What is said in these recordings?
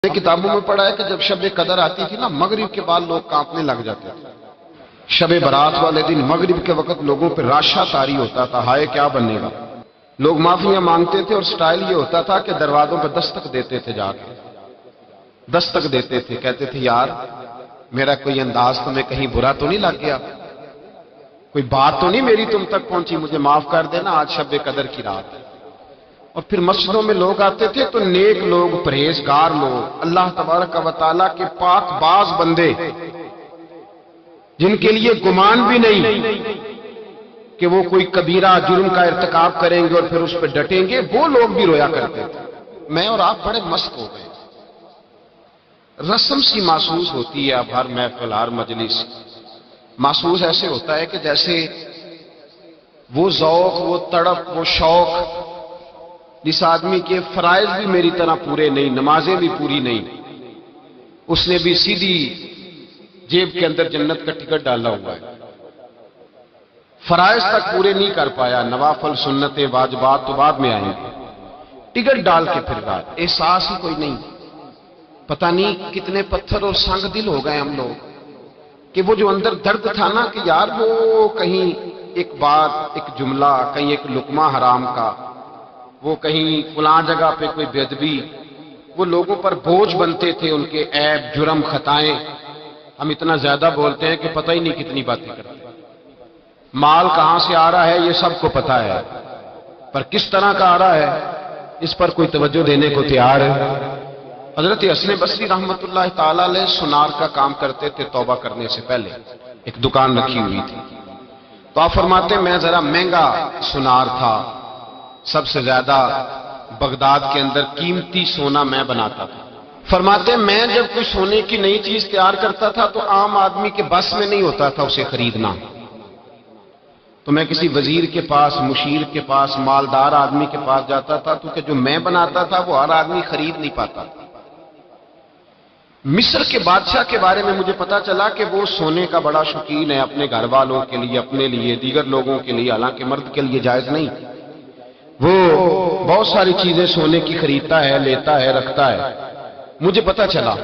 کتابوں میں پڑھا ہے کہ جب شب قدر آتی تھی نا، مغرب کے بعد لوگ کانپنے لگ جاتے تھے۔ شب برات والے دن مغرب کے وقت لوگوں پہ راشا طاری ہوتا تھا، ہائے کیا بنے گا۔ لوگ معافیاں مانگتے تھے اور سٹائل یہ ہوتا تھا کہ دروازوں پہ دستک دیتے تھے، جا کے دستک دیتے تھے، کہتے تھے یار میرا کوئی انداز تمہیں کہیں برا تو نہیں لگ گیا، کوئی بات تو نہیں میری تم تک پہنچی، مجھے معاف کر دینا، آج شب قدر کی رات ہے۔ اور پھر مسجدوں میں لوگ آتے تھے تو نیک لوگ، پرہیزگار لوگ، اللہ تبارک و تعالیٰ کے پاک باز بندے، جن کے لیے گمان بھی نہیں کہ وہ کوئی کبیرہ جرم کا ارتکاب کریں گے اور پھر اس پہ ڈٹیں گے، وہ لوگ بھی رویا کرتے تھے۔ میں اور آپ بڑے مست ہو گئے، رسم سی محسوس ہوتی ہے اب ہر محفل، ہر مجلس، محسوس ایسے ہوتا ہے کہ جیسے وہ ذوق، وہ تڑپ، وہ شوق جس آدمی کے فرائض بھی میری طرح پورے نہیں، نمازیں بھی پوری نہیں، اس نے بھی سیدھی جیب کے اندر جنت کا ٹکٹ ڈالا ہوا ہے، فرائض تک پورے نہیں کر پایا، نوافل سنتیں واجبات تو بعد میں آئیں گے، ٹکٹ ڈال کے پھر بعد احساس ہی کوئی نہیں۔ پتہ نہیں کتنے پتھر اور سنگ دل ہو گئے ہم لوگ کہ وہ جو اندر درد تھا نا کہ یار وہ کہیں ایک بات، ایک جملہ، کہیں ایک لقمہ حرام کا، وہ کہیں فلاں جگہ پہ کوئی بے ادبی، وہ لوگوں پر بوجھ بنتے تھے، ان کے عیب، جرم، خطائیں۔ ہم اتنا زیادہ بولتے ہیں کہ پتہ ہی نہیں کتنی باتیں کرتے۔ مال کہاں سے آ رہا ہے یہ سب کو پتہ ہے، پر کس طرح کا آ رہا ہے اس پر کوئی توجہ دینے کو تیار ہے۔ حضرت حسن بصری رحمۃ اللہ تعالی علیہ سونار کا کام کرتے تھے، توبہ کرنے سے پہلے ایک دکان رکھی ہوئی تھی، تو آپ فرماتے میں ذرا مہنگا سونار تھا، سب سے زیادہ بغداد کے اندر قیمتی سونا میں بناتا تھا۔ فرماتے میں جب کوئی سونے کی نئی چیز تیار کرتا تھا تو عام آدمی کے بس میں نہیں ہوتا تھا اسے خریدنا، تو میں کسی وزیر کے پاس، مشیر کے پاس، مالدار آدمی کے پاس جاتا تھا، کیونکہ جو میں بناتا تھا وہ ہر آدمی خرید نہیں پاتا تھا۔ مصر کے بادشاہ کے بارے میں مجھے پتا چلا کہ وہ سونے کا بڑا شوقین ہے، اپنے گھر والوں کے لیے، اپنے لیے، دیگر لوگوں کے لیے، حالانکہ مرد کے لیے جائز نہیں، وہ بہت ساری چیزیں سونے کی خریدتا ہے، لیتا ہے، رکھتا ہے، مجھے پتا چلا۔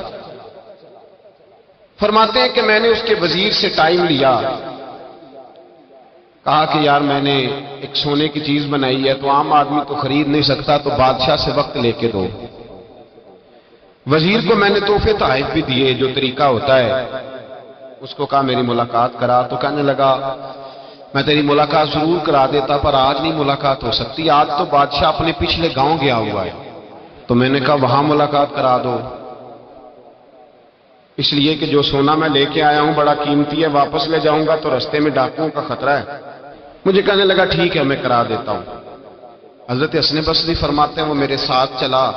فرماتے ہیں کہ میں نے اس کے وزیر سے ٹائم لیا، کہا کہ یار میں نے ایک سونے کی چیز بنائی ہے تو عام آدمی تو خرید نہیں سکتا، تو بادشاہ سے وقت لے کے دو۔ وزیر کو میں نے تحفے تحائف بھی دیے، جو طریقہ ہوتا ہے، اس کو کہا میری ملاقات کرا، تو کہنے لگا میں تیری ملاقات ضرور کرا دیتا پر آج نہیں ملاقات ہو سکتی، آج تو بادشاہ اپنے پچھلے گاؤں گیا ہوا ہے۔ تو میں نے کہا وہاں ملاقات کرا دو، اس لیے کہ جو سونا میں لے کے آیا ہوں بڑا قیمتی ہے، واپس لے جاؤں گا تو رستے میں ڈاکوؤں کا خطرہ ہے۔ مجھے کہنے لگا ٹھیک ہے میں کرا دیتا ہوں۔ حضرت حسن بصری فرماتے ہیں وہ میرے ساتھ چلا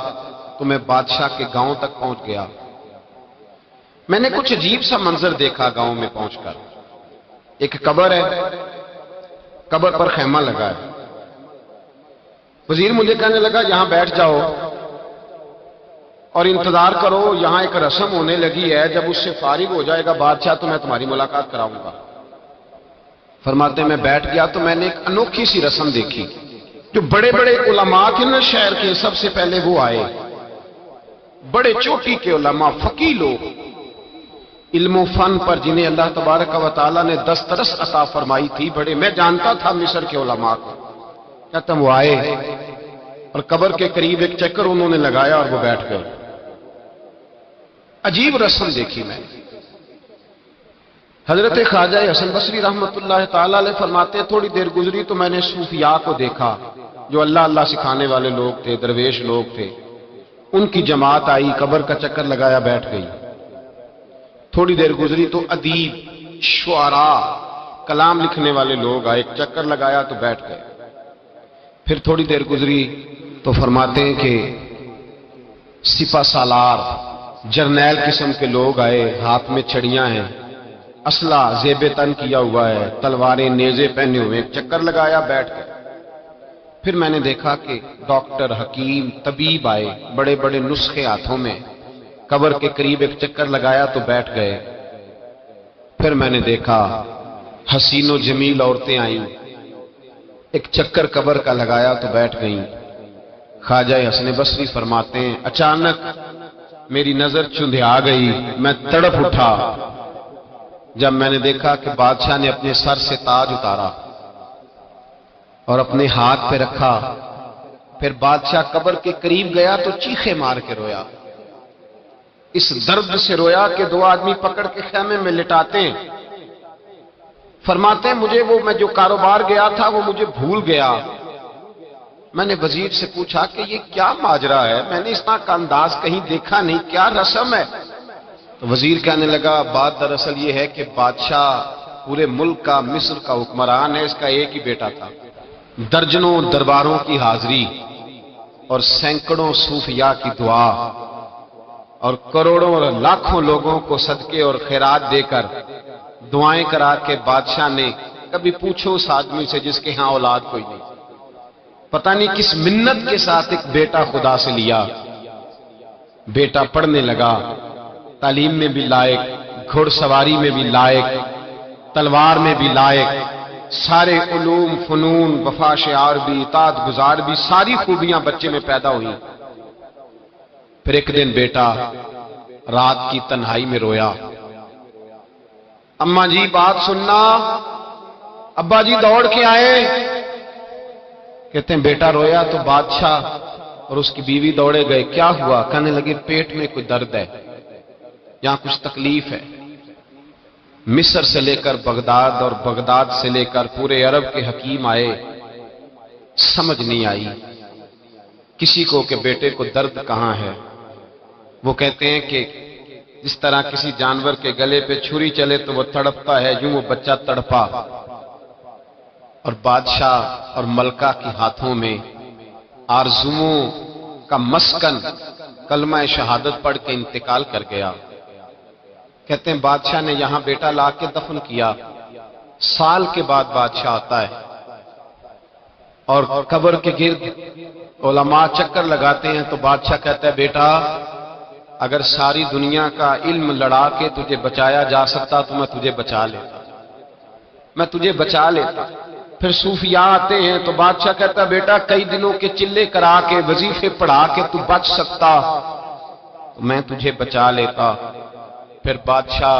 تو میں بادشاہ کے گاؤں تک پہنچ گیا۔ میں نے کچھ عجیب سا منظر دیکھا گاؤں میں پہنچ کر، ایک قبر ہے، قبر پر خیمہ لگا ہے۔ وزیر مجھے کہنے لگا یہاں بیٹھ جاؤ اور انتظار کرو، یہاں ایک رسم ہونے لگی ہے، جب اس سے فارغ ہو جائے گا بادشاہ تو میں تمہاری ملاقات کراؤں گا۔ فرماتے میں بیٹھ گیا تو میں نے ایک انوکھی سی رسم دیکھی، جو بڑے بڑے علماء تھے نا شہر کے، سب سے پہلے وہ آئے، بڑے چوٹی کے علماء، فقیہ لوگ، علم و فن پر جنہیں اللہ تبارک و تعالیٰ نے دسترس عطا فرمائی تھی، بڑے، میں جانتا تھا مصر کے علماء کو۔ کہتا وہ آئے اور قبر کے قریب ایک چکر انہوں نے لگایا اور وہ بیٹھ گئے۔ عجیب رسم دیکھی میں۔ حضرت خواجہ حسن بصری رحمۃ اللہ تعالی علیہ فرماتے ہیں تھوڑی دیر گزری تو میں نے صوفیاء کو دیکھا، جو اللہ اللہ سکھانے والے لوگ تھے، درویش لوگ تھے، ان کی جماعت آئی، قبر کا چکر لگایا، بیٹھ گئی۔ تھوڑی دیر گزری تو ادیب، شعراء، کلام لکھنے والے لوگ آئے، ایک چکر لگایا تو بیٹھ گئے۔ پھر تھوڑی دیر گزری تو فرماتے ہیں کہ سپہ سالار، جرنیل قسم کے لوگ آئے، ہاتھ میں چھڑیاں ہیں، اسلحہ زیب تن کیا ہوا ہے، تلواریں، نیزے پہنے ہوئے، ایک چکر لگایا، بیٹھ گئے۔ پھر میں نے دیکھا کہ ڈاکٹر، حکیم، طبیب آئے، بڑے بڑے نسخے ہاتھوں میں، قبر کے قریب ایک چکر لگایا تو بیٹھ گئے۔ پھر میں نے دیکھا حسین و جمیل عورتیں آئیں، ایک چکر قبر کا لگایا تو بیٹھ گئیں۔ خواجہ حسن بصری فرماتے ہیں اچانک میری نظر چندھیا گئی، میں تڑپ اٹھا جب میں نے دیکھا کہ بادشاہ نے اپنے سر سے تاج اتارا اور اپنے ہاتھ پہ رکھا۔ پھر بادشاہ قبر کے قریب گیا تو چیخے مار کے رویا، اس درد سے رویا کہ دو آدمی پکڑ کے خیمے میں لٹاتے ہیں، فرماتے ہیں مجھے وہ میں جو کاروبار گیا تھا وہ مجھے بھول گیا۔ میں نے وزیر سے پوچھا کہ یہ کیا ماجرا ہے، میں نے اس طرح کا انداز کہیں دیکھا نہیں، کیا رسم ہے؟ تو وزیر کہنے لگا بات دراصل یہ ہے کہ بادشاہ پورے ملک کا، مصر کا حکمران ہے، اس کا ایک ہی بیٹا تھا، درجنوں درباروں کی حاضری اور سینکڑوں صوفیاء کی دعا اور کروڑوں اور لاکھوں لوگوں کو صدقے اور خیرات دے کر دعائیں کرا کے بادشاہ نے، کبھی پوچھو اس آدمی سے جس کے ہاں اولاد کوئی نہیں، پتہ نہیں کس منت کے ساتھ ایک بیٹا خدا سے لیا۔ بیٹا پڑھنے لگا، تعلیم میں بھی لائق، گھڑ سواری میں بھی لائق، تلوار میں بھی لائق، سارے علوم فنون، وفا شعار بھی، اطاعت گزار بھی، ساری خوبیاں بچے میں پیدا ہوئی۔ پھر ایک دن بیٹا رات کی تنہائی میں رویا، اماں جی بات سننا، ابا جی دوڑ کے آئے، کہتے ہیں بیٹا رویا تو بادشاہ اور اس کی بیوی دوڑے گئے، کیا ہوا؟ کہنے لگے پیٹ میں کوئی درد ہے، یہاں کچھ تکلیف ہے۔ مصر سے لے کر بغداد اور بغداد سے لے کر پورے عرب کے حکیم آئے، سمجھ نہیں آئی کسی کو کہ بیٹے کو درد کہاں ہے۔ وہ کہتے ہیں کہ جس طرح کسی جانور کے گلے پہ چھری چلے تو وہ تڑپتا ہے، یوں وہ بچہ تڑپا، اور بادشاہ اور ملکہ کے ہاتھوں میں آرزوؤں کا مسکن کلمہ شہادت پڑھ کے انتقال کر گیا۔ کہتے ہیں بادشاہ نے یہاں بیٹا لا کے دفن کیا، سال کے بعد بادشاہ آتا ہے اور قبر کے گرد علماء چکر لگاتے ہیں تو بادشاہ کہتا ہے بیٹا اگر ساری دنیا کا علم لڑا کے تجھے بچایا جا سکتا تو میں تجھے بچا لیتا، میں تجھے بچا لیتا۔ پھر صوفیاء آتے ہیں تو بادشاہ کہتا ہے بیٹا کئی دنوں کے چلے کرا کے وظیفے پڑھا کے تو بچ سکتا تو میں تجھے بچا لیتا۔ پھر بادشاہ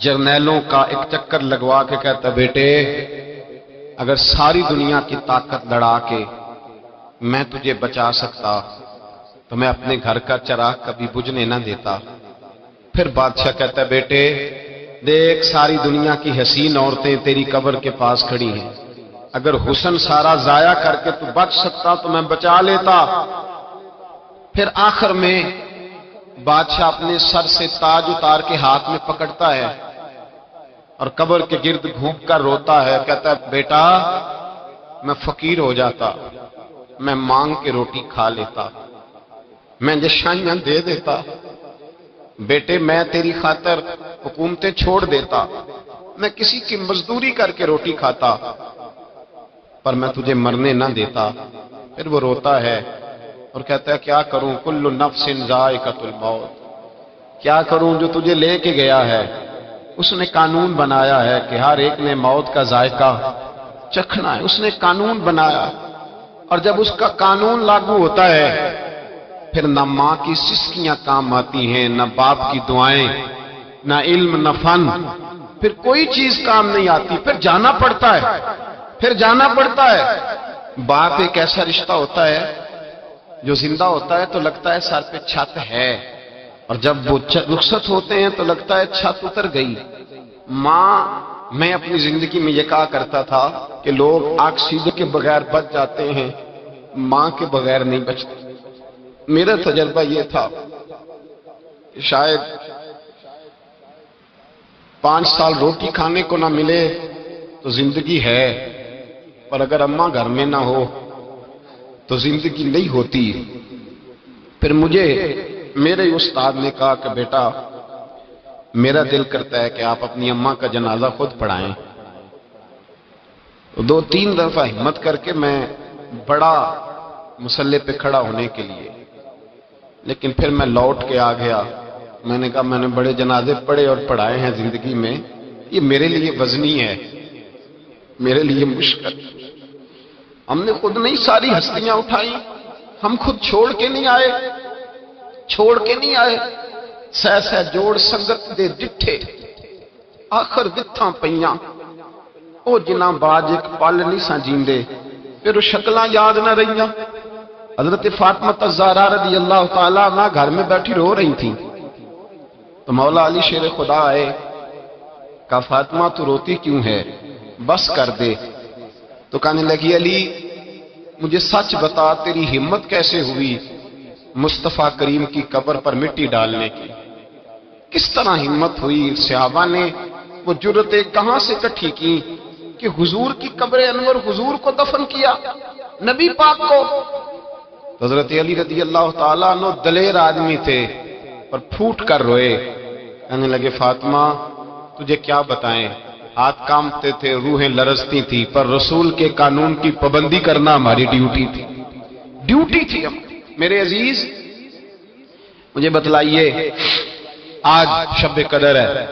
جرنیلوں کا ایک چکر لگوا کے کہتا ہے بیٹے اگر ساری دنیا کی طاقت لڑا کے میں تجھے بچا سکتا تو میں اپنے گھر کا چراغ کبھی بجھنے نہ دیتا۔ پھر بادشاہ کہتا ہے بیٹے دیکھ ساری دنیا کی حسین عورتیں تیری قبر کے پاس کھڑی ہیں، اگر حسن سارا ضائع کر کے تو بچ سکتا تو میں بچا لیتا۔ پھر آخر میں بادشاہ اپنے سر سے تاج اتار کے ہاتھ میں پکڑتا ہے اور قبر کے گرد گھوم کر روتا ہے، کہتا ہے بیٹا میں فقیر ہو جاتا، میں مانگ کے روٹی کھا لیتا، میں جشانیاں دے دیتا، بیٹے میں تیری خاطر حکومتیں چھوڑ دیتا، میں کسی کی مزدوری کر کے روٹی کھاتا، پر میں تجھے مرنے نہ دیتا۔ پھر وہ روتا ہے اور کہتا ہے کیا کروں کل نفس ذائقۃ الموت، کیا کروں جو تجھے لے کے گیا ہے اس نے قانون بنایا ہے کہ ہر ایک نے موت کا ذائقہ چکھنا ہے، اس نے قانون بنایا، اور جب اس کا قانون لاگو ہوتا ہے پھر نہ ماں کی سسکیاں کام آتی ہیں، نہ باپ کی دعائیں، نہ علم، نہ فن، پھر کوئی چیز کام نہیں آتی، پھر جانا پڑتا ہے، پھر جانا پڑتا ہے۔ باپ ایک ایسا رشتہ ہوتا ہے جو زندہ ہوتا ہے تو لگتا ہے سر پہ چھت ہے، اور جب وہ رخصت ہوتے ہیں تو لگتا ہے چھت اتر گئی۔ ماں، میں اپنی زندگی میں یہ کہا کرتا تھا کہ لوگ آکسیجن کے بغیر بچ جاتے ہیں، ماں کے بغیر نہیں بچتے۔ میرا تجربہ یہ تھا کہ شاید 5 سال روٹی کھانے کو نہ ملے تو زندگی ہے، پر اگر اماں گھر میں نہ ہو تو زندگی نہیں ہوتی۔ پھر مجھے میرے استاد نے کہا کہ بیٹا میرا دل کرتا ہے کہ آپ اپنی اماں کا جنازہ خود پڑھائیں۔ 2-3 دفعہ ہمت کر کے میں بڑا مصلی پہ کھڑا ہونے کے لیے، لیکن پھر میں لوٹ کے آ گیا۔ میں نے کہا میں نے بڑے جنازے پڑھے اور پڑھائے ہیں زندگی میں، یہ میرے لیے وزنی ہے، میرے لیے مشکل۔ ہم نے خود نہیں ساری ہستیاں اٹھائیں، ہم خود چھوڑ کے نہیں آئے، چھوڑ کے نہیں آئے، سہ سہ جوڑ سنگت دے ڈٹھے، آخر وتھاں پیاں او جنہاں باج ایک پل نہیں سا جیندے، پھر شکلاں یاد نہ رہیاں۔ حضرت فاطمہ الزہرا رضی اللہ تعالیٰ عنہ گھر میں بیٹھی رو رہی تھی، تو مولا علی شیر خدا آئے، کہا فاطمہ تو روتی کیوں ہے، بس کر دے۔ تو کہنے لگی علی مجھے سچ بتا تیری ہمت کیسے ہوئی مصطفیٰ کریم کی قبر پر مٹی ڈالنے کی، کس طرح ہمت ہوئی؟ صحابہ نے وہ جرتیں کہاں سے اکٹھی کی کہ حضور کی قبر انور حضور کو دفن کیا، نبی پاک کو۔ حضرت علی رضی اللہ تعالیٰ عنہ دلیر آدمی تھے اور پھوٹ کر روئے، کہنے لگے فاطمہ تجھے کیا بتائیں، ہاتھ کامتے تھے، روحیں لرزتی تھی، پر رسول کے قانون کی پابندی کرنا ہماری ڈیوٹی تھی، ڈیوٹی تھی ہم۔ میرے عزیز مجھے بتلائیے، آج شب قدر ہے،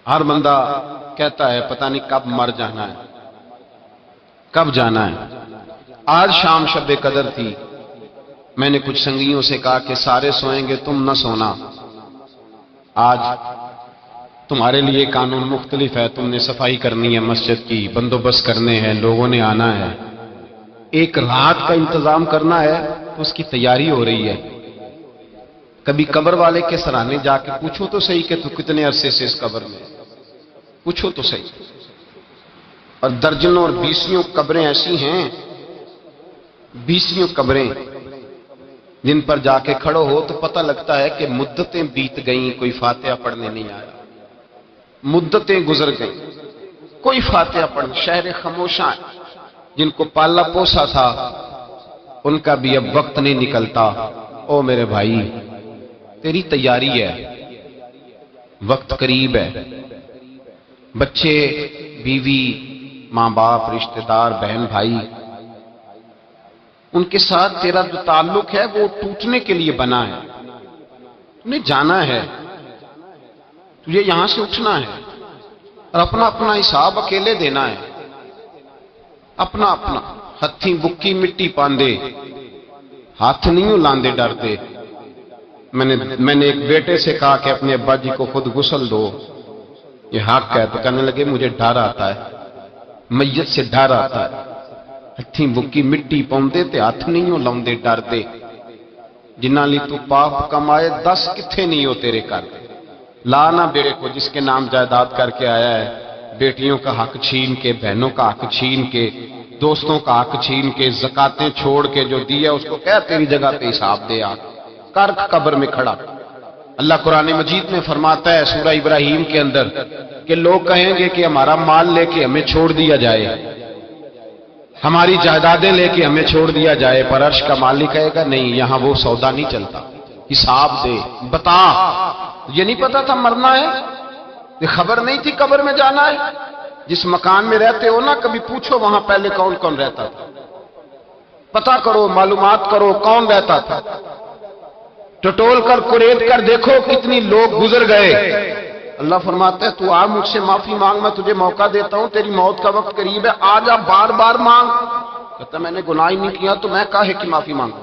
ہر بندہ کہتا ہے پتہ نہیں کب مر جانا ہے، کب جانا ہے۔ آج شام شب قدر تھی، میں نے کچھ سنگیوں سے کہا کہ سارے سوئیں گے تم نہ سونا، آج تمہارے لیے قانون مختلف ہے، تم نے صفائی کرنی ہے مسجد کی، بندوبست کرنے ہیں، لوگوں نے آنا ہے، ایک رات کا انتظام کرنا ہے، تو اس کی تیاری ہو رہی ہے۔ کبھی قبر والے کے سرانے جا کے پوچھو تو صحیح کہ تو کتنے عرصے سے اس قبر میں، پوچھو تو صحیح۔ اور درجنوں اور بیسیوں قبریں ایسی ہیں، بیسیوں قبریں جن پر جا کے کھڑو ہو تو پتہ لگتا ہے کہ مدتیں بیت گئیں، کوئی فاتحہ پڑھنے نہیں آیا، مدتیں گزر گئیں، کوئی فاتحہ پڑھ، شہر خاموشاں جن کو پالا پوسا تھا ان کا بھی اب وقت نہیں نکلتا۔ او میرے بھائی تیری تیاری ہے، وقت قریب ہے، بچے، بیوی، ماں باپ، رشتہ دار، بہن بھائی، ان کے ساتھ تیرا جو تعلق ہے وہ ٹوٹنے کے لیے بنا ہے، تمہیں جانا ہے، تجھے یہاں سے اٹھنا ہے اور اپنا اپنا حساب اکیلے دینا ہے، اپنا اپنا، ہتھی بکی مٹی پاندے، ہاتھ نہیں لاندے ڈردے۔ میں نے ایک بیٹے سے کہا کہ اپنے ابا جی کو خود غسل دو، یہ حق ہے، تو کہنے لگے مجھے ڈر آتا ہے، میت سے ڈر آتا ہے، ہتھی بکی مٹی پاؤندے تے ہاتھ نہیں لاندے ڈردے، جنہ لی تو پاپ کمائے 10 کتھے نہیں ہو تیرے کر دے، لانا بیڑے کو جس کے نام جائیداد کر کے آیا ہے، بیٹیوں کا حق چھین کے، بہنوں کا حق چھین کے، دوستوں کا حق چھین کے، زکاتیں چھوڑ کے جو دیا اس کو کہہ تیری جگہ پہ حساب دے آ کر قبر میں کھڑا۔ اللہ قرآن مجید میں فرماتا ہے سورہ ابراہیم کے اندر کہ لوگ کہیں گے کہ ہمارا مال لے کے ہمیں چھوڑ دیا جائے، ہماری جائیدادیں لے کے ہمیں چھوڑ دیا جائے، پر عرش کا مالک کہے گا نہیں، یہاں وہ سودا نہیں چلتا، حساب دے، بتا۔ یہ نہیں پتا تھا مرنا ہے، یہ خبر نہیں تھی قبر میں جانا ہے؟ جس مکان میں رہتے ہو نا کبھی پوچھو وہاں پہلے کون کون رہتا تھا، پتا کرو، معلومات کرو کون رہتا تھا، ٹٹول کر قرید کر دیکھو کتنی لوگ گزر گئے۔ اللہ فرماتا ہے تو آ مجھ سے معافی مانگ، میں تجھے موقع دیتا ہوں، تیری موت کا وقت قریب ہے، آ جا بار بار مانگ۔ کہتا میں نے گناہ ہی نہیں کیا تو میں کاہے کی معافی مانگوں؟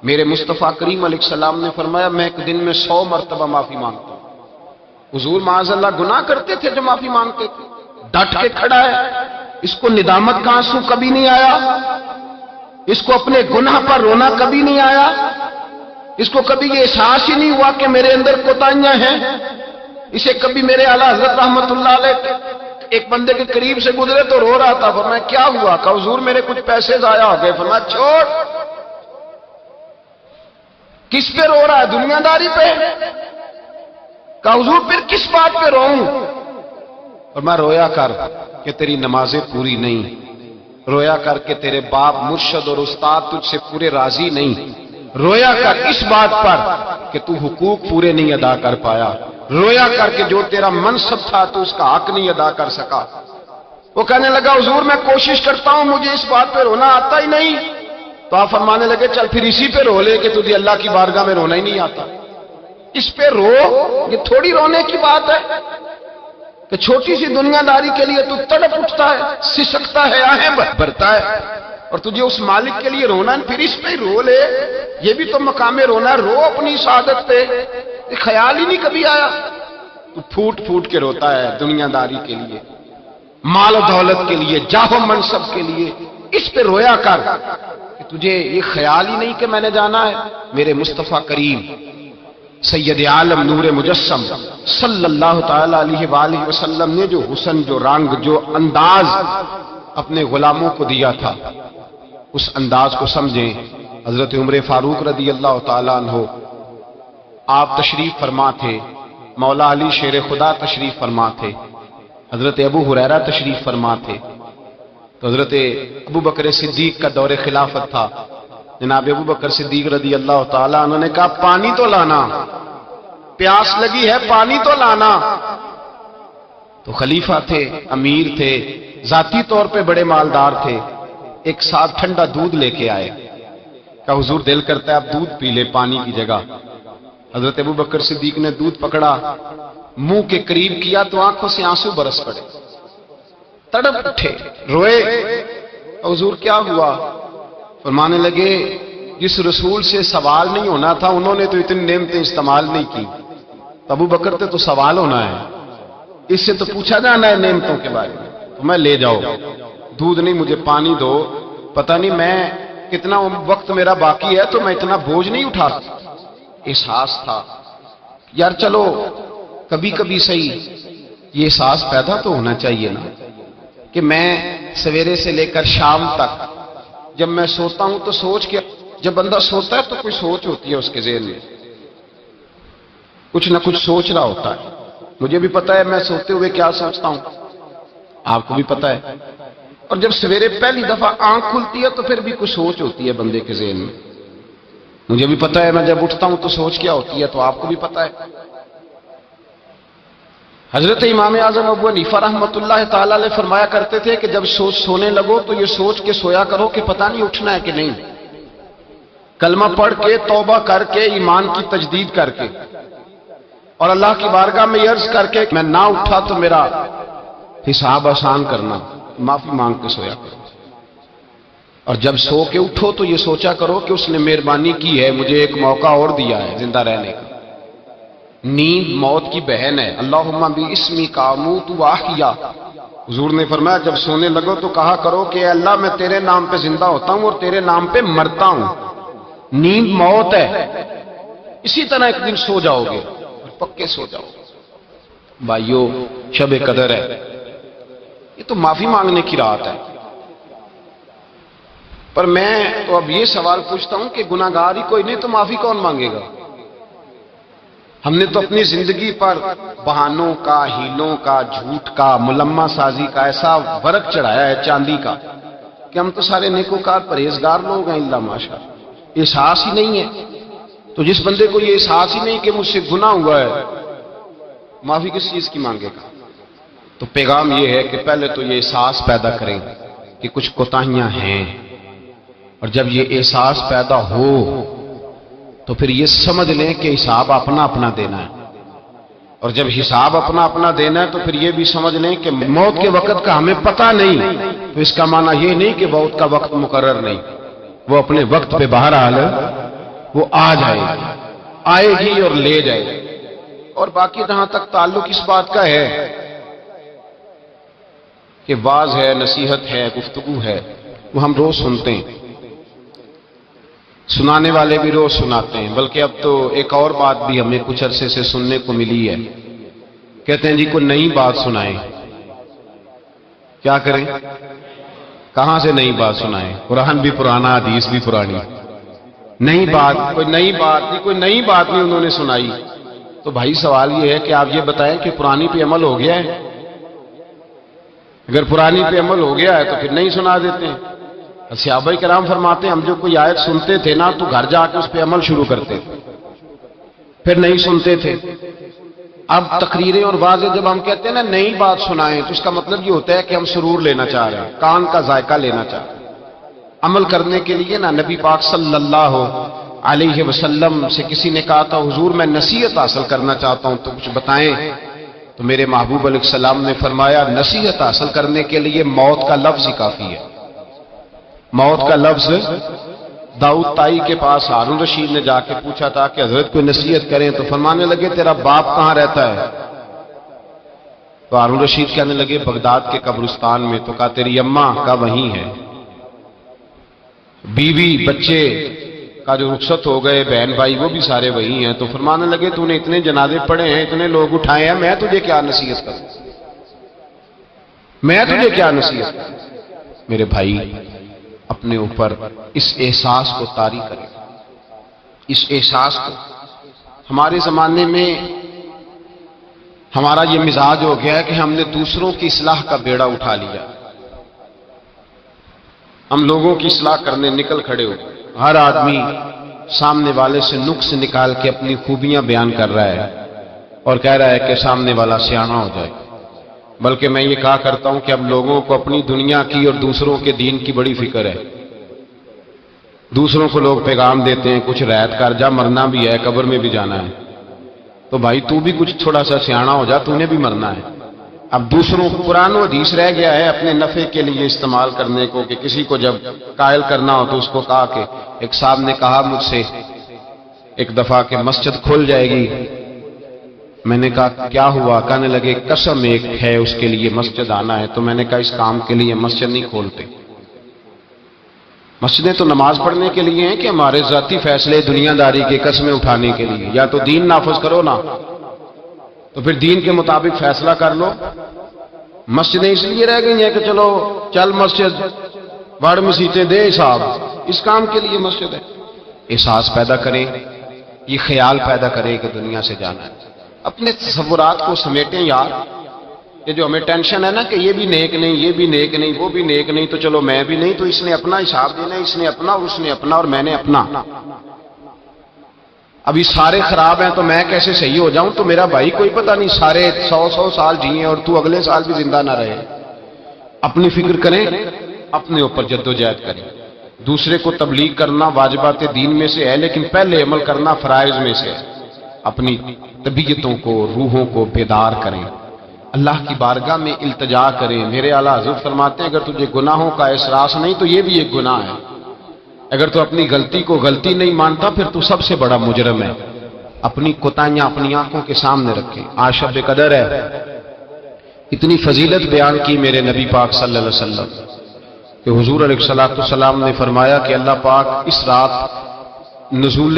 میرے مصطفیٰ کریم علیہ السلام نے فرمایا میں ایک دن میں 100 مرتبہ معافی مانگتا ہوں۔ حضور معاذ اللہ گناہ کرتے تھے جو معافی مانگتے تھے، ڈٹ کے کھڑا ہے، اس کو ندامت کا آنسو کبھی نہیں آیا، اس کو اپنے گناہ پر رونا کبھی نہیں آیا، اس کو کبھی یہ احساس ہی نہیں ہوا کہ میرے اندر کوتاہیاں ہیں، اسے کبھی میرے اعلیٰ حضرت رحمت اللہ علیہ ایک بندے کے قریب سے گزرے تو رو رہا تھا، فرمایا کیا ہوا؟ کہا حضور میرے کچھ پیسے ضائع ہو گئے۔ فرمایا چھوڑ، کس پہ رو رہا ہے؟ دنیا داری پہ؟ کہا حضور پھر کس بات پہ روؤں؟ فرمایا رویا کر کہ تیری نمازیں پوری نہیں، رویا کر کے تیرے باپ مرشد اور استاد تجھ سے پورے راضی نہیں، رویا کر اس بات پر کہ تو حقوق پورے نہیں ادا کر پایا، رویا کر کے جو تیرا منصب تھا تو اس کا حق نہیں ادا کر سکا۔ وہ کہنے لگا حضور میں کوشش کرتا ہوں، مجھے اس بات پہ رونا آتا ہی نہیں۔ تو آپ فرمانے لگے چل پھر اسی پہ رو لے کہ تجھے اللہ کی بارگاہ میں رونا ہی نہیں آتا، اس پہ رو۔ یہ تھوڑی رونے کی بات ہے کہ چھوٹی سی دنیا داری کے لیے تو تڑپ اٹھتا ہے، سسکتا ہے، آہیں بھرتا ہے۔ اور تجھے اس مالک کے لیے رونا ہے، پھر اس پہ رو لے، یہ بھی تو مقام رونا ہے، رو اپنی سعادت پہ، یہ خیال ہی نہیں کبھی آیا۔ تو پھوٹ پھوٹ کے روتا ہے دنیا داری کے لیے، مال و دولت کے لیے، جاہ و منصب کے لیے، اس پہ رویا کر کہ تجھے یہ خیال ہی نہیں کہ میں نے جانا ہے۔ میرے مصطفیٰ کریم سید عالم نور مجسم صلی اللہ تعالی علیہ وآلہ وسلم نے جو حسن، جو رنگ، جو انداز اپنے غلاموں کو دیا تھا، اس انداز کو سمجھیں۔ حضرت عمر فاروق رضی اللہ تعالیٰ عنہ آپ تشریف فرما تھے، مولا علی شیر خدا تشریف فرما تھے، حضرت ابو ہریرہ تشریف فرما تھے، تو حضرت ابو بکر صدیق کا دور خلافت تھا۔ جناب ابو بکر صدیق رضی اللہ تعالیٰ عنہ نے کہا پانی تو لانا، پیاس لگی ہے، پانی تو لانا۔ تو خلیفہ تھے، امیر تھے، ذاتی طور پہ بڑے مالدار تھے، ایک ساتھ ٹھنڈا دودھ لے کے آئے، کہا حضور دل کرتا ہے اب دودھ پی لے پانی کی جگہ۔ حضرت ابو بکر صدیق نے دودھ پکڑا، منہ کے قریب کیا تو آنکھوں سے آنسو برس پڑے، تڑپ اٹھے، روئے۔ حضور کیا ہوا؟ فرمانے لگے جس رسول سے سوال نہیں ہونا تھا انہوں نے تو اتنی نعمتیں استعمال نہیں کی، ابو بکر تے تو سوال ہونا ہے، اس سے تو پوچھا جانا ہے نعمتوں کے بارے میں، تو میں لے جاؤ دودھ نہیں، مجھے پانی دو، پتہ نہیں میں کتنا وقت میرا باقی ہے تو میں اتنا بوجھ نہیں اٹھا سکتا۔ احساس تھا یار چلو کبھی کبھی صحیح یہ احساس پیدا تو ہونا چاہیے نا کہ میں سویرے سے لے کر شام تک جب میں سوتا ہوں تو سوچ کے، جب بندہ سوتا ہے تو کوئی سوچ ہوتی ہے اس کے ذہن میں، کچھ نہ کچھ سوچ رہا ہوتا ہے۔ مجھے بھی پتا ہے میں سوتے ہوئے کیا سوچتا ہوں، آپ کو بھی پتا ہے۔ اور جب سویرے پہلی دفعہ آنکھ کھلتی ہے تو پھر بھی کچھ سوچ ہوتی ہے بندے کے ذہن میں، مجھے بھی پتا ہے میں جب اٹھتا ہوں تو سوچ کیا ہوتی ہے، تو آپ کو بھی پتا ہے۔ حضرت امام اعظم ابو حنیفہ رحمۃ اللہ تعالی علیہ فرمایا کرتے تھے کہ جب سونے لگو تو یہ سوچ کے سویا کرو کہ پتہ نہیں اٹھنا ہے کہ نہیں، کلمہ پڑھ کے، توبہ کر کے، ایمان کی تجدید کر کے، اور اللہ کی بارگاہ میں عرض کر کے میں نہ اٹھا تو میرا حساب آسان کرنا، معافی مانگ کے سویا کرو۔ اور جب سو کے اٹھو تو یہ سوچا کرو کہ اس نے مہربانی کی ہے، مجھے ایک موقع اور دیا ہے زندہ رہنے کا۔ نیند موت کی بہن ہے، اللہم باسمک اموت واحیا۔ حضور نے فرمایا جب سونے لگو تو کہا کرو کہ اے اللہ میں تیرے نام پہ زندہ ہوتا ہوں اور تیرے نام پہ مرتا ہوں۔ نیند موت ہے، اسی طرح ایک دن سو جاؤ گے، پکے سو جاؤ گے۔ بھائیو شب قدر ہے، یہ تو معافی مانگنے کی رات ہے، پر میں تو اب یہ سوال پوچھتا ہوں کہ گناہگار ہی کوئی نہیں تو معافی کون مانگے گا؟ ہم نے تو اپنی زندگی پر بہانوں کا، ہیلوں کا، جھوٹ کا، ملمہ سازی کا ایسا ورق چڑھایا ہے چاندی کا کہ ہم تو سارے نیکوکار پرہیزگار لوگ ہیں الا ماشاء اللہ۔ احساس ہی نہیں ہے، تو جس بندے کو یہ احساس ہی نہیں کہ مجھ سے گناہ ہوا ہے، معافی کس چیز کی مانگے گا؟ تو پیغام یہ ہے کہ پہلے تو یہ احساس پیدا کریں کہ کچھ کوتاہیاں ہیں، اور جب یہ احساس پیدا ہو تو پھر یہ سمجھ لیں کہ حساب اپنا اپنا دینا ہے، اور جب حساب اپنا اپنا دینا ہے تو پھر یہ بھی سمجھ لیں کہ موت کے وقت کا ہمیں پتہ نہیں، تو اس کا معنی یہ نہیں کہ موت کا وقت مقرر نہیں، وہ اپنے وقت پہ بہرحال وہ آ جائے گی، آئے گی اور لے جائے گی۔ اور باقی جہاں تک تعلق اس بات کا ہے کہ واعظ ہے، نصیحت ہے، گفتگو ہے، وہ ہم روز سنتے ہیں، سنانے والے بھی روز سناتے ہیں، بلکہ اب تو ایک اور بات بھی ہمیں کچھ عرصے سے سننے کو ملی ہے، کہتے ہیں جی کوئی نئی بات سنائیں۔ کیا کریں؟ کہاں سے نئی بات سنائیں؟ قرآن بھی پرانا، حدیث بھی پرانی، نئی بات کوئی نئی بات نہیں، کوئی نئی بات نہیں انہوں نے سنائی۔ تو بھائی سوال یہ ہے کہ آپ یہ بتائیں کہ پرانی پہ عمل ہو گیا ہے؟ اگر پرانی پہ عمل ہو گیا ہے تو پھر نہیں سنا دیتے ہیں۔ صحابہ کرام فرماتے ہیں ہم جو کوئی آیت سنتے تھے نا تو گھر جا کے اس پہ عمل شروع کرتے تھے، پھر نہیں سنتے تھے۔ اب تقریریں اور واضح جب ہم کہتے ہیں نا نئی بات سنائیں تو اس کا مطلب یہ ہوتا ہے کہ ہم سرور لینا چاہ رہے ہیں، کان کا ذائقہ لینا چاہ رہے ہیں۔ عمل کرنے کے لیے نا نبی پاک صلی اللہ علیہ وسلم سے کسی نے کہا تھا حضور میں نصیحت حاصل کرنا چاہتا ہوں تو کچھ بتائیں، تو میرے محبوب علیہ السلام نے فرمایا نصیحت حاصل کرنے کے لیے موت کا لفظ ہی کافی ہے۔ موت کا لفظ داؤد تائی کے پاس ہارون رشید نے جا کے پوچھا تھا کہ حضرت کوئی نصیحت کریں، تو فرمانے لگے تیرا باپ کہاں رہتا ہے؟ تو ہارون رشید کہنے لگے بغداد کے قبرستان میں۔ تو کہا تیری اماں کا وہیں ہے، بیوی بچے کا جو رخصت ہو گئے بہن بھائی وہ بھی سارے وہی ہیں۔ تو فرمانے لگے تو نے اتنے جنازے پڑھے ہیں، اتنے لوگ اٹھائے ہیں، میں تجھے کیا نصیحت کروں، میں تجھے کیا نصیحت کروں؟ میرے بھائی اپنے اوپر اس احساس کو طاری کریں، اس احساس کو۔ ہمارے زمانے میں ہمارا یہ مزاج ہو گیا ہے کہ ہم نے دوسروں کی اصلاح کا بیڑا اٹھا لیا، ہم لوگوں کی اصلاح کرنے نکل کھڑے ہو گئے۔ ہر آدمی سامنے والے سے نقص نکال کے اپنی خوبیاں بیان کر رہا ہے اور کہہ رہا ہے کہ سامنے والا سیاںا ہو جائے۔ بلکہ میں یہ کہا کرتا ہوں کہ اب لوگوں کو اپنی دنیا کی اور دوسروں کے دین کی بڑی فکر ہے۔ دوسروں کو لوگ پیغام دیتے ہیں کچھ رعایت کر جا، مرنا بھی ہے، قبر میں بھی جانا ہے، تو بھائی تو بھی کچھ تھوڑا سا سیاںا ہو جا، تو نے بھی مرنا ہے۔ اب دوسروں کو قرآن و حدیث رہ گیا ہے اپنے نفع کے لیے استعمال کرنے کو، کہ کسی کو جب قائل کرنا ہو تو اس کو کہا کہ ایک صاحب نے کہا مجھ سے ایک دفعہ کہ مسجد کھل جائے گی، میں نے کہا کیا ہوا؟ کہنے لگے قسم ایک ہے اس کے لیے مسجد آنا ہے۔ تو میں نے کہا اس کام کے لیے مسجد نہیں کھولتے، مسجدیں تو نماز پڑھنے کے لیے ہیں کہ ہمارے ذاتی فیصلے دنیا داری کے قسمیں اٹھانے کے لیے؟ یا تو دین نافذ کرو نا، تو پھر دین کے مطابق فیصلہ کر لو۔ مسجدیں اس لیے رہ گئی ہیں کہ چلو چل مسجد بڑھ مسیتیں دے صاحب، اس کام کے لیے مسجد ہے۔ احساس پیدا کریں، یہ خیال پیدا کریں کہ دنیا سے جانا ہے، اپنے تصورات کو سمیٹیں یار۔ یہ جو ہمیں ٹینشن ہے نا کہ یہ بھی نیک نہیں، یہ بھی نیک نہیں، وہ بھی نیک نہیں، تو چلو میں بھی نہیں، تو اس نے اپنا حساب دینا، اس نے اپنا اور اس نے اپنا اور میں نے اپنا۔ ابھی سارے خراب ہیں تو میں کیسے صحیح ہو جاؤں؟ تو میرا بھائی کوئی پتہ نہیں سارے 100 سال جیئیں اور تو اگلے سال بھی زندہ نہ رہے۔ اپنی فکر کریں، اپنے اوپر جدوجہد کریں۔ دوسرے کو تبلیغ کرنا واجبات دین میں سے ہے، لیکن پہلے عمل کرنا فرائض میں سے ہے۔ اپنی طبیعتوں کو، روحوں کو بیدار کریں، اللہ کی بارگاہ میں التجا کریں۔ میرے اعلیٰ حضرت فرماتے ہیں اگر تجھے گناہوں کا احساس نہیں تو یہ بھی ایک گناہ ہے۔ اگر تو اپنی غلطی کو غلطی نہیں مانتا پھر تو سب سے بڑا مجرم ہے۔ اپنی کوتاہیاں اپنی آنکھوں کے سامنے رکھیں۔ آج شب قدر ہے، اتنی فضیلت بیان کی میرے نبی پاک صلی اللہ علیہ وسلم کہ حضور علیہ الصلوۃ والسلام نے فرمایا کہ اللہ پاک اس رات نزول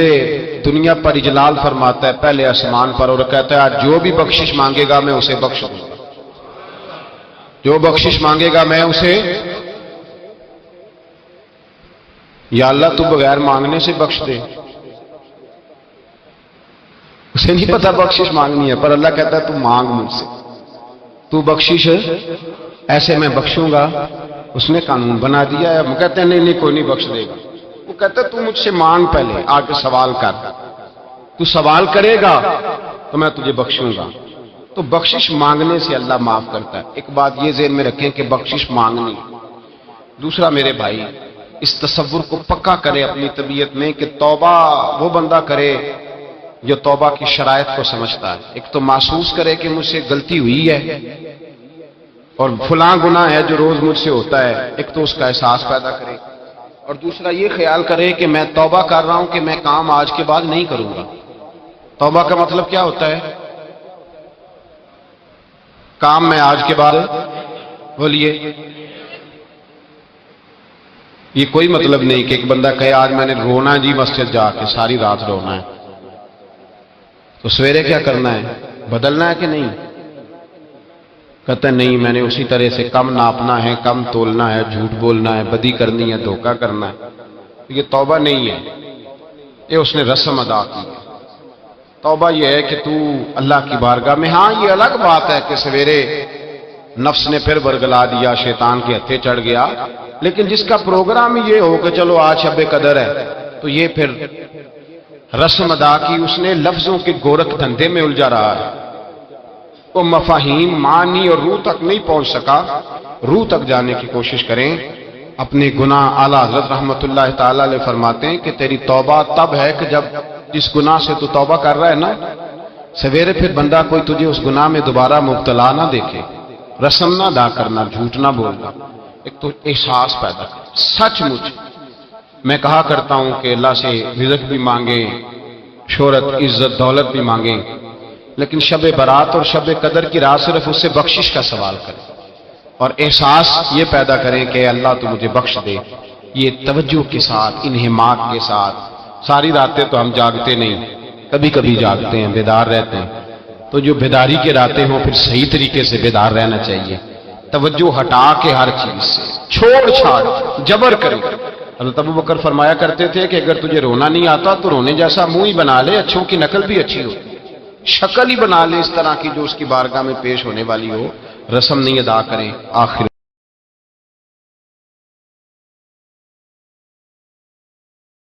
دنیا پر اجلال فرماتا ہے پہلے آسمان پر، اور کہتا ہے آج جو بھی بخشش مانگے گا میں اسے بخش دوں گا، جو بخشش مانگے گا میں اسے۔ یا اللہ تو بغیر مانگنے سے بخش دے، اسے نہیں پتا بخشش مانگنی ہے، پر اللہ کہتا ہے تو مانگ مجھ سے، تو بخشش ایسے میں بخشوں گا۔ اس نے قانون بنا دیا ہے، ہم کہتے ہیں نہیں نہیں کوئی نہیں بخش دے گا، وہ کہتا ہے تو مجھ سے مانگ، پہلے آ کے سوال کر، تو سوال کرے گا تو میں تجھے بخشوں گا۔ تو بخشش مانگنے سے اللہ معاف کرتا ہے۔ ایک بات یہ ذہن میں رکھیں کہ بخشش مانگنی۔ دوسرا میرے بھائی اس تصور کو پکا کرے اپنی طبیعت میں کہ توبہ وہ بندہ کرے جو توبہ کی شرائط کو سمجھتا ہے۔ ایک تو محسوس کرے کہ مجھ سے غلطی ہوئی ہے اور فلاں گناہ ہے جو روز مجھ سے ہوتا ہے، ایک تو اس کا احساس پیدا کرے، اور دوسرا یہ خیال کرے کہ میں توبہ کر رہا ہوں کہ میں کام آج کے بعد نہیں کروں گا۔ توبہ کا مطلب کیا ہوتا ہے؟ کام میں آج کے بعد، بولیے، یہ کوئی مطلب نہیں کہ ایک بندہ کہے آج میں نے رونا جی مسجد جا کے ساری رات رونا ہے، تو سویرے کیا کرنا ہے؟ بدلنا ہے کہ نہیں؟ کہتا ہے نہیں میں نے اسی طرح سے کم ناپنا ہے، کم تولنا ہے، جھوٹ بولنا ہے، بدی کرنی ہے، دھوکہ کرنا ہے۔ یہ توبہ نہیں ہے، یہ اس نے رسم ادا کی ہے۔ توبہ یہ ہے کہ تو اللہ کی بارگاہ میں، ہاں یہ الگ بات ہے کہ سویرے نفس نے پھر برگلا دیا، شیطان کے ہتھے چڑھ گیا، لیکن جس کا پروگرام یہ ہو کہ چلو آج شب قدر ہے، تو یہ پھر رسم ادا کی، اس نے لفظوں کے گورکھ دھندے میں الجھا رہا ہے، وہ مفاہیم معنی اور روح تک نہیں پہنچ سکا۔ روح تک جانے کی کوشش کریں۔ اپنے گناہ اعلیٰ حضرت رحمۃ اللہ تعالی علیہ فرماتے ہیں کہ تیری توبہ تب ہے کہ جب جس گناہ سے تو توبہ کر رہا ہے نا، سویرے پھر بندہ کوئی تجھے اس گناہ میں دوبارہ مبتلا نہ دیکھے۔ رسم نہ ادا کرنا، جھوٹ نہ بولنا، ایک تو احساس پیدا کریں. سچ مچ میں کہا کرتا ہوں کہ اللہ سے رزق بھی مانگیں، شہرت عزت دولت بھی مانگیں، لیکن شب برات اور شب قدر کی رات صرف اس سے بخشش کا سوال کریں اور احساس یہ پیدا کریں کہ اللہ تو مجھے بخش دے. یہ توجہ کے ساتھ انہماک کے ساتھ. ساری راتیں تو ہم جاگتے نہیں، کبھی کبھی جاگتے ہیں، بیدار رہتے ہیں. تو جو بیداری کے راتیں ہوں پھر صحیح طریقے سے بیدار رہنا چاہیے، توجہ ہٹا کے ہر چیز سے چھوڑ چھاڑ جبر کرے. حضرت ابو بکر فرمایا کرتے تھے کہ اگر تجھے رونا نہیں آتا تو رونے جیسا منہ ہی بنا لے، اچھوں کی نقل بھی اچھی ہوتی، شکل ہی بنا لے اس طرح کی جو اس کی بارگاہ میں پیش ہونے والی ہو. رسم نہیں ادا کریں. آخر